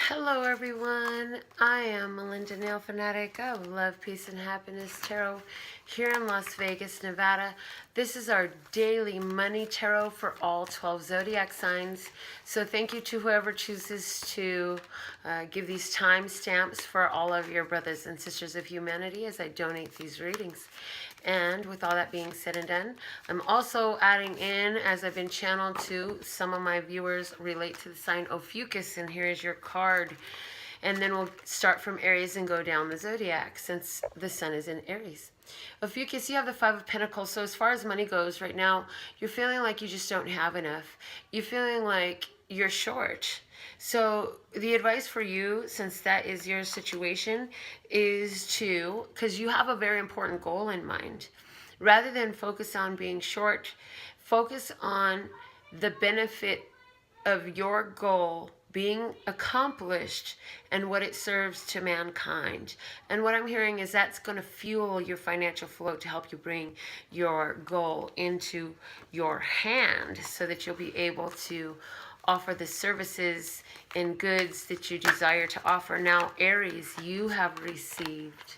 Hello everyone, I am Melinda NailFanatic. I love peace and happiness tarot here in Las Vegas, Nevada. This is our daily money tarot for all 12 zodiac signs. So thank you to whoever chooses to give these timestamps for all of your brothers and sisters of humanity as I donate these readings. And with all that being said and done, I'm also adding in, as I've been channeled to, some of my viewers relate to the sign Ophiuchus, and here is your card. And then we'll start from Aries and go down the zodiac since the sun is in Aries. Ophiuchus, you have the Five of Pentacles. So as far as money goes right now, you're feeling like you just don't have enough. You're feeling like you're short. So the advice for you, since that is your situation, is to, because you have a very important goal in mind, rather than focus on being short, focus on the benefit of your goal being accomplished and what it serves to mankind. And what I'm hearing is that's going to fuel your financial flow to help you bring your goal into your hand so that you'll be able to offer the services and goods that you desire to offer. Now, Aries, you have received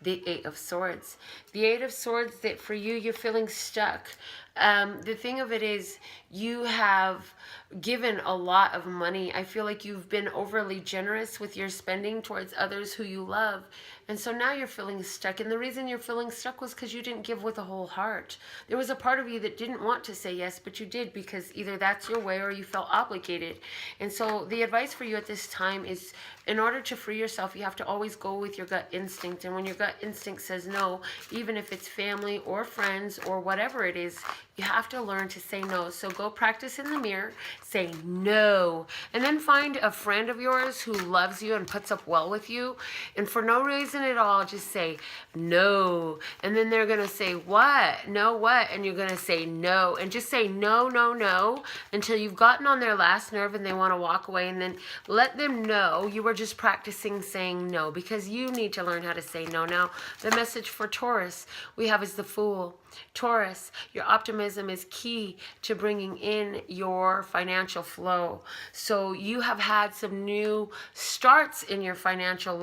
the Eight of Swords. The Eight of Swords, that for you, you're feeling stuck. The thing of it is, you have given a lot of money. I feel like you've been overly generous with your spending towards others who you love. And so now you're feeling stuck. And the reason you're feeling stuck was because you didn't give with a whole heart. There was a part of you that didn't want to say yes, but you did, because either that's your way or you felt obligated. And so the advice for you at this time is, in order to free yourself, you have to always go with your gut instinct. And when your gut instinct says no, even if it's family or friends or whatever it is, you have to learn to say no. So go practice in the mirror, say no, and then find a friend of yours who loves you and puts up well with you. And for no reason at all, just say no. And then they're going to say, what? No, what? And you're going to say no. And just say no, no, no, until you've gotten on their last nerve and they want to walk away. And then let them know you were just practicing saying no, because you need to learn how to say no. Now, the message for Taurus we have is the Fool. Taurus, your optimism is key to bringing in your financial flow. So you have had some new starts in your financial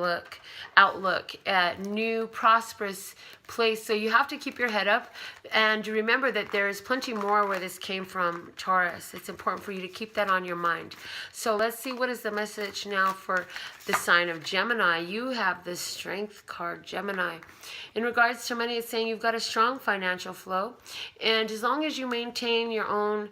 outlook, new prosperous place. So you have to keep your head up and remember that there is plenty more where this came from, Taurus. It's important for you to keep that on your mind. So let's see, what is the message now for the sign of Gemini? You have the Strength card, Gemini. In regards to money, it's saying you've got a strong financial flow, and as long as you maintain your own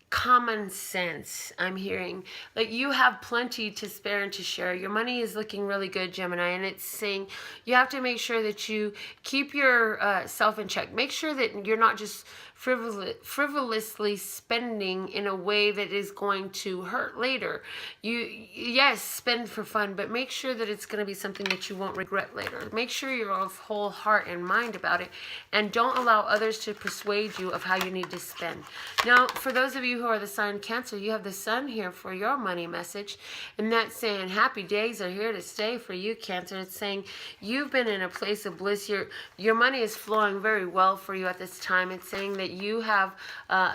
common sense, I'm hearing, like, you have plenty to spare and to share. Your money is looking really good, Gemini, and it's saying you have to make sure that you keep your self in check. Make sure that you're not just frivolously spending in a way that is going to hurt later. Yes, spend for fun, but make sure that it's going to be something that you won't regret later. Make sure you're of whole heart and mind about it, and don't allow others to persuade you of how you need to spend. Now, for those of you who are the sign Cancer, you have the Sun here for your money message, and that's saying happy days are here to stay for you, Cancer. It's saying you've been in a place of bliss. Your money is flowing very well for you at this time. It's saying that you have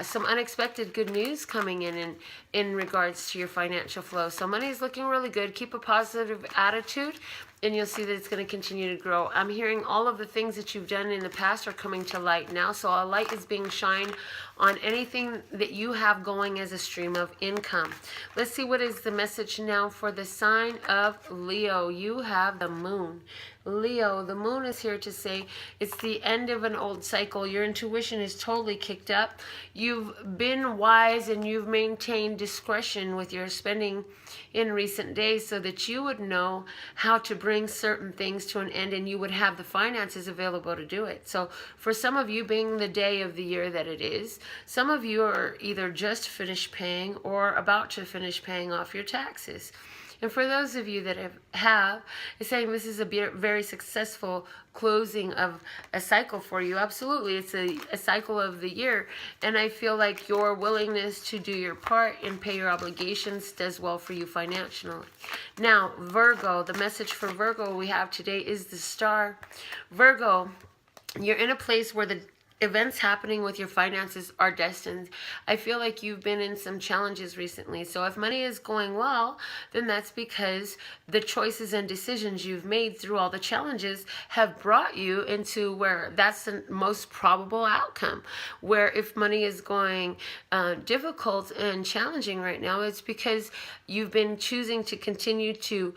some unexpected good news coming in regards to your financial flow. So money is looking really good. Keep a positive attitude, and you'll see that it's going to continue to grow. I'm hearing all of the things that you've done in the past are coming to light now. So a light is being shined on anything that you have going as a stream of income. Let's see, what is the message now for the sign of Leo? You have the Moon. Leo, the Moon is here to say it's the end of an old cycle. Your intuition is totally kicked up. You've been wise and you've maintained discretion with your spending in recent days so that you would know how to bring certain things to an end, and you would have the finances available to do it. So for some of you, being the day of the year that it is, some of you are either just finished paying or about to finish paying off your taxes. And for those of you that have, it's saying this is a very successful closing of a cycle for you. Absolutely, it's a cycle of the year. And I feel like your willingness to do your part and pay your obligations does well for you financially. Now, Virgo, the message for Virgo we have today is the Star. Virgo, you're in a place where the events happening with your finances are destined. I feel like you've been in some challenges recently. So if money is going well, then that's because the choices and decisions you've made through all the challenges have brought you into where that's the most probable outcome. Where if money is going difficult and challenging right now, it's because you've been choosing to continue to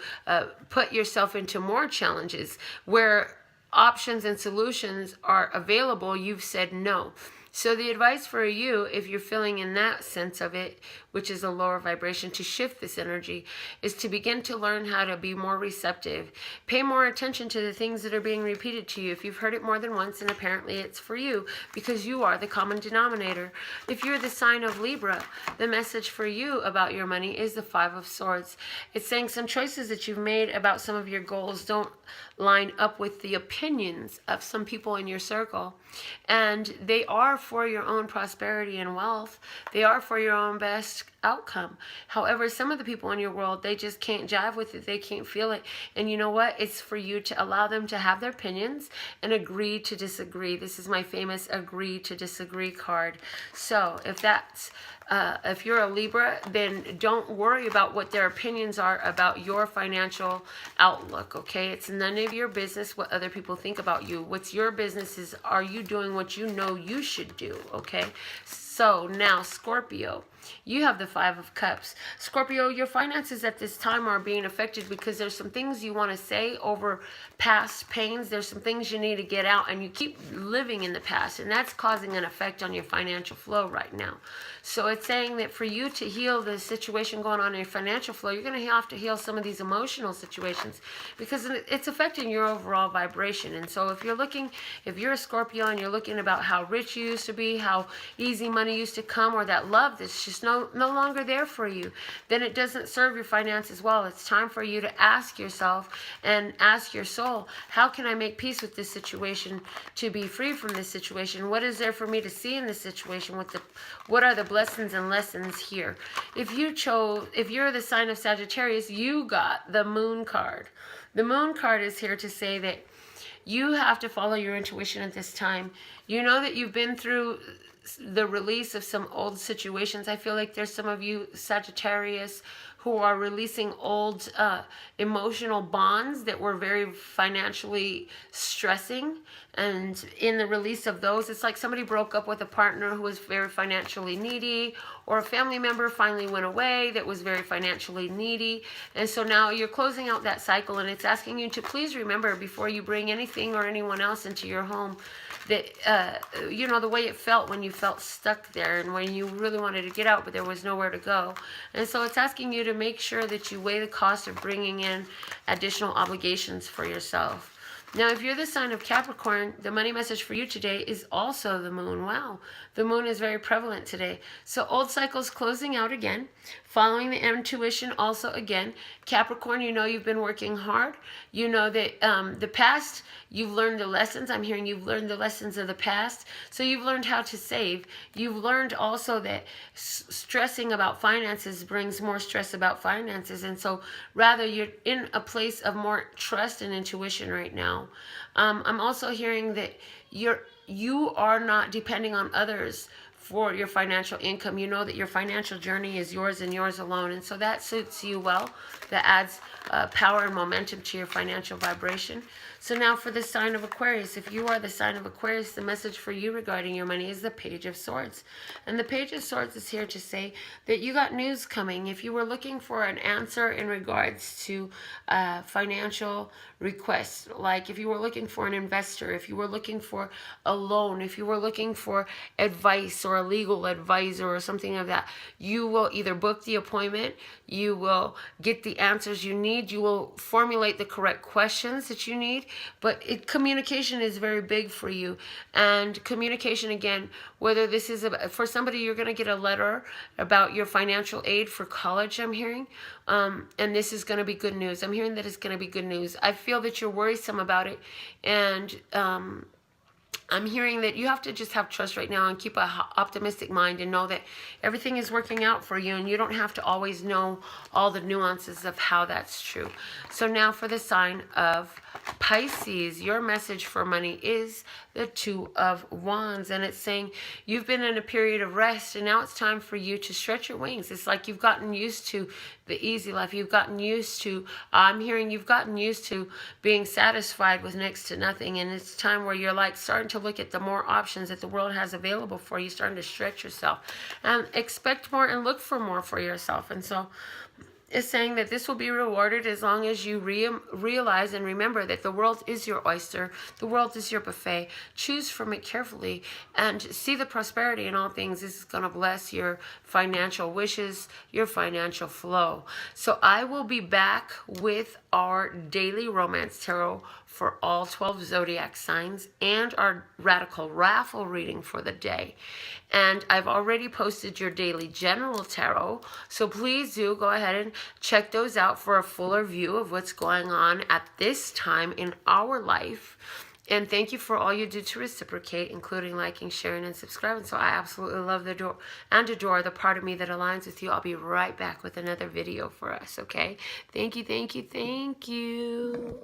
put yourself into more challenges where options and solutions are available, you've said no. So the advice for you, if you're feeling in that sense of it, which is a lower vibration, to shift this energy, is to begin to learn how to be more receptive. Pay more attention to the things that are being repeated to you. If you've heard it more than once, and apparently it's for you, because you are the common denominator. If you're the sign of Libra, the message for you about your money is the Five of Swords. It's saying some choices that you've made about some of your goals don't line up with the opinions of some people in your circle. And they are for your own prosperity and wealth. They are for your own best outcome. However, some of the people in your world, they just can't jive with it. They can't feel it. And you know what? It's for you to allow them to have their opinions and agree to disagree. This is my famous agree to disagree card. So if you're a Libra, then don't worry about what their opinions are about your financial outlook, okay? It's none of your business what other people think about you. What's your business is, are you doing what you know you should do, okay? So now, Scorpio, you have the Five of Cups. Scorpio, your finances at this time are being affected because there's some things you want to say over past pains. There's some things you need to get out, and you keep living in the past, and that's causing an effect on your financial flow right now. So it's saying that for you to heal the situation going on in your financial flow, you're going to have to heal some of these emotional situations because it's affecting your overall vibration. And so if you're a Scorpio and you're looking about how rich you used to be, how easy money used to come, or that love that's just no longer there for you, then it doesn't serve your finances well. It's time for you to ask yourself and ask your soul, how can I make peace with this situation to be free from this situation? What is there for me to see in this situation? What are the blessings and lessons here? If you're the sign of Sagittarius, you got the Moon card. The Moon card is here to say that you have to follow your intuition at this time. You know that you've been through the release of some old situations. I feel like there's some of you Sagittarius who are releasing old emotional bonds that were very financially stressing. And in the release of those, it's like somebody broke up with a partner who was very financially needy, or a family member finally went away that was very financially needy. And so now you're closing out that cycle, and it's asking you to please remember before you bring anything or anyone else into your home that, the way it felt when you felt stuck there and when you really wanted to get out, but there was nowhere to go. And so it's asking you to make sure that you weigh the cost of bringing in additional obligations for yourself. Now, if you're the sign of Capricorn, the money message for you today is also the Moon. Wow, the Moon is very prevalent today. So old cycles closing out again, following the intuition also again. Capricorn, you know you've been working hard. You know that the past, you've learned the lessons. I'm hearing you've learned the lessons of the past. So you've learned how to save. You've learned also that stressing about finances brings more stress about finances. And so rather you're in a place of more trust and intuition right now. I'm also hearing that you are not depending on others for your financial income. You know that your financial journey is yours and yours alone. And so that suits you well. That adds power and momentum to your financial vibration. So now for the sign of Aquarius, if you are the sign of Aquarius, the message for you regarding your money is the Page of Swords. And the Page of Swords is here to say that you got news coming. If you were looking for an answer in regards to financial requests, like if you were looking for an investor, if you were looking for a loan, if you were looking for advice or a legal advisor or something of that, you will either book the appointment, you will get the answers you need, you will formulate the correct questions that you need. But communication is very big for you. And communication, again, whether this is for somebody, you're going to get a letter about your financial aid for college, I'm hearing. And this is going to be good news. I'm hearing that it's going to be good news. I feel that you're worrisome about it. And I'm hearing that you have to just have trust right now and keep a optimistic mind and know that everything is working out for you, and you don't have to always know all the nuances of how that's true. So now for the sign of Pisces, your message for money is the Two of Wands, and it's saying you've been in a period of rest, and now it's time for you to stretch your wings. It's like you've gotten used to the easy life. You've gotten used to, I'm hearing you've gotten used to being satisfied with next to nothing, and it's time where you're like starting to look at the more options that the world has available for you, starting to stretch yourself and expect more and look for more for yourself. And so is saying that this will be rewarded as long as you realize and remember that the world is your oyster, the world is your buffet. Choose from it carefully and see the prosperity in all things. This is going to bless your financial wishes, your financial flow. So I will be back with our daily romance tarot for all 12 zodiac signs and our radical raffle reading for the day. And I've already posted your daily general tarot, so please do go ahead and check those out for a fuller view of what's going on at this time in our life. And thank you for all you do to reciprocate, including liking, sharing, and subscribing. So I absolutely love the door and adore the part of me that aligns with you. I'll be right back with another video for us, okay? Thank you, thank you, thank you.